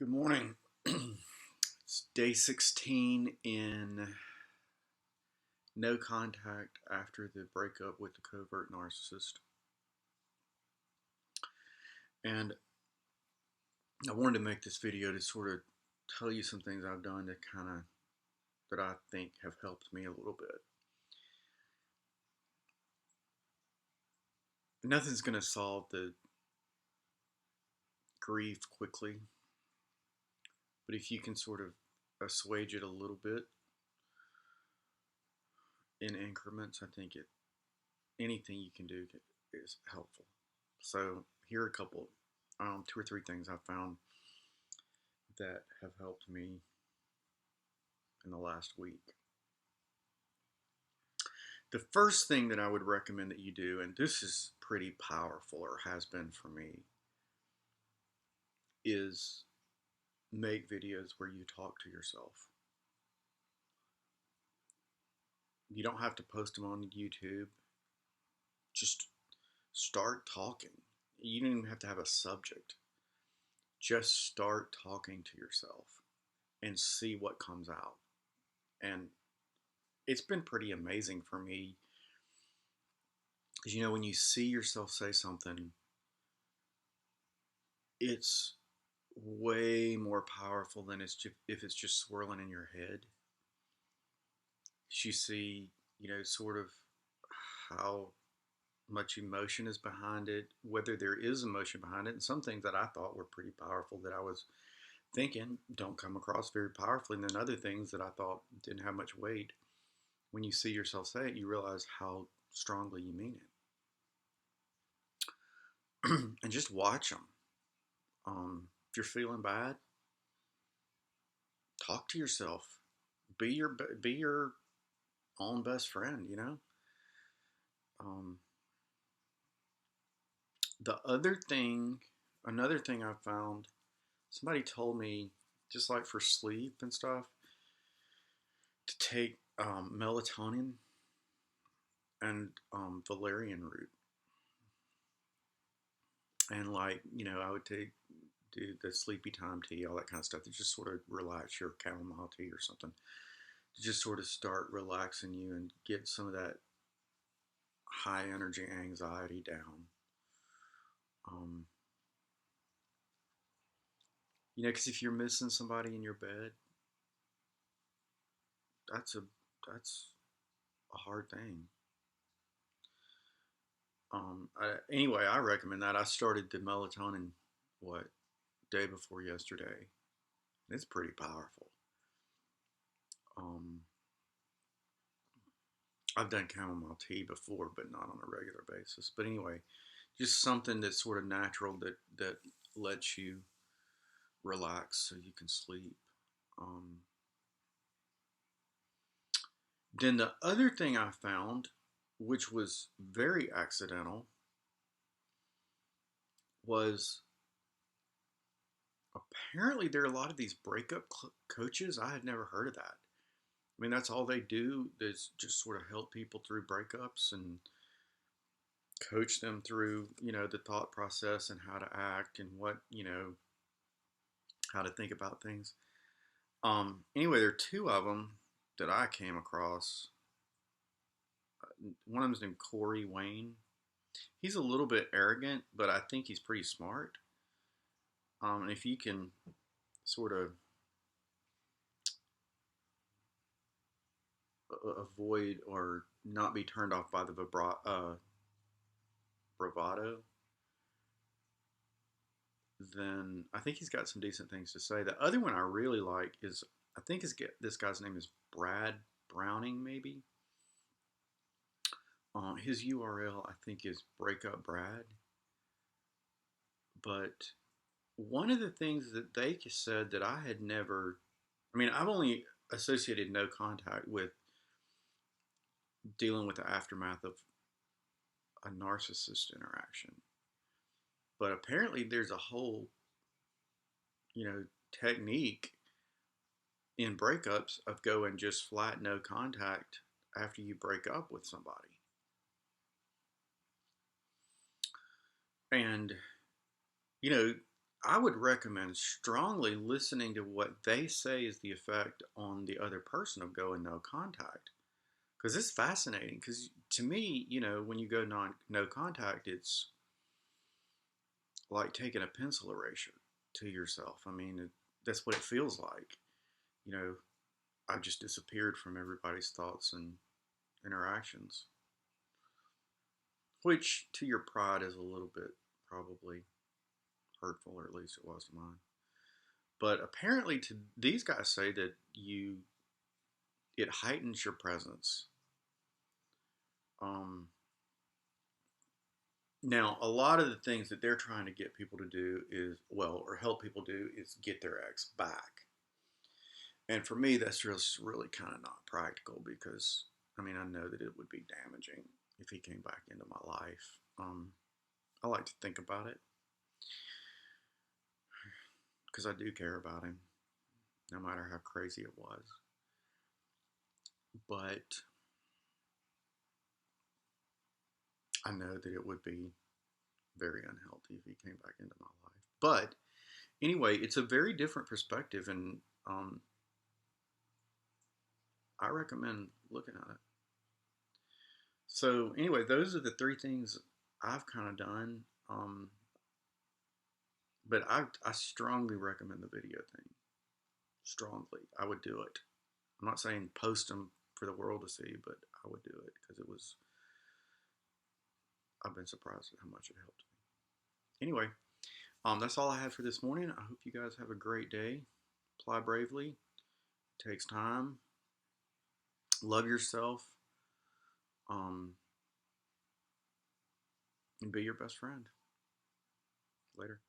Good morning. It's day 16 in no contact after the breakup with the covert narcissist. And I wanted to make this video to sort of tell you some things I've done that I think have helped me a little bit. Nothing's going to solve the grief quickly, but if you can sort of assuage it a little bit in increments, I think anything you can do is helpful. So here are a couple, two or three things I've found that have helped me in the last week. The first thing that I would recommend that you do, and this is pretty powerful or has been for me, is make videos where you talk to yourself. You don't have to post them on YouTube. Just start talking. You don't even have to have a subject. Just start talking to yourself and see what comes out. And it's been pretty amazing for me because when you see yourself say something, it's way more powerful than if it's just swirling in your head. You see, sort of how much emotion is behind it, whether there is emotion behind it, and some things that I thought were pretty powerful that I was thinking don't come across very powerfully, and then other things that I thought didn't have much weight. When you see yourself say it, you realize how strongly you mean it. And just watch them. If you're feeling bad, talk to yourself. Be your own best friend. Um, another thing I found, somebody told me, just like for sleep and stuff, to take melatonin and valerian root. And I would do the sleepy time tea, all that kind of stuff to just sort of relax, your chamomile tea or something, to just sort of start relaxing you and get some of that high energy anxiety down. Because if you're missing somebody in your bed, that's a hard thing. Anyway, I recommend that. I started the melatonin day before yesterday. It's pretty powerful. I've done chamomile tea before, but not on a regular basis. But anyway, just something that's sort of natural that lets you relax so you can sleep. Then the other thing I found, which was very accidental, was apparently there are a lot of these breakup coaches. I had never heard of that. I mean, that's all they do is just sort of help people through breakups and coach them through, the thought process and how to act and how to think about things. Anyway, there are two of them that I came across. One of them is named Corey Wayne. He's a little bit arrogant, but I think he's pretty smart. And if you can sort of avoid or not be turned off by the bravado, then I think he's got some decent things to say. The other one I really like is, I think this guy's name is Brad Browning, maybe. His URL, I think, is Breakup Brad. But one of the things that they said that I had never, I've only associated no contact with dealing with the aftermath of a narcissist interaction. But apparently there's a whole, technique in breakups of going just flat no contact after you break up with somebody. And, I would recommend strongly listening to what they say is the effect on the other person of going no contact. Because it's fascinating. Because to me, when you go no contact, it's like taking a pencil eraser to yourself. I mean, that's what it feels like. You know, I've just disappeared from everybody's thoughts and interactions, which to your pride is a little bit probably hurtful, or at least it was to mine. But apparently, to these guys say that it heightens your presence. Um, Now, a lot of the things that they're trying to get people to do is, well, or help people do, is get their ex back. And for me, that's just really kind of not practical because, I mean, I know that it would be damaging if he came back into my life. I like to think about it because I do care about him, no matter how crazy it was. But I know that it would be very unhealthy if he came back into my life. But anyway, it's a very different perspective, and I recommend looking at it. So anyway, those are the three things I've kind of done. But I strongly recommend the video thing. Strongly, I would do it. I'm not saying post them for the world to see, but I would do it because it was. I've been surprised at how much it helped me. Anyway, that's all I have for this morning. I hope you guys have a great day. Apply bravely. It takes time. Love yourself. Um, and be your best friend. Later.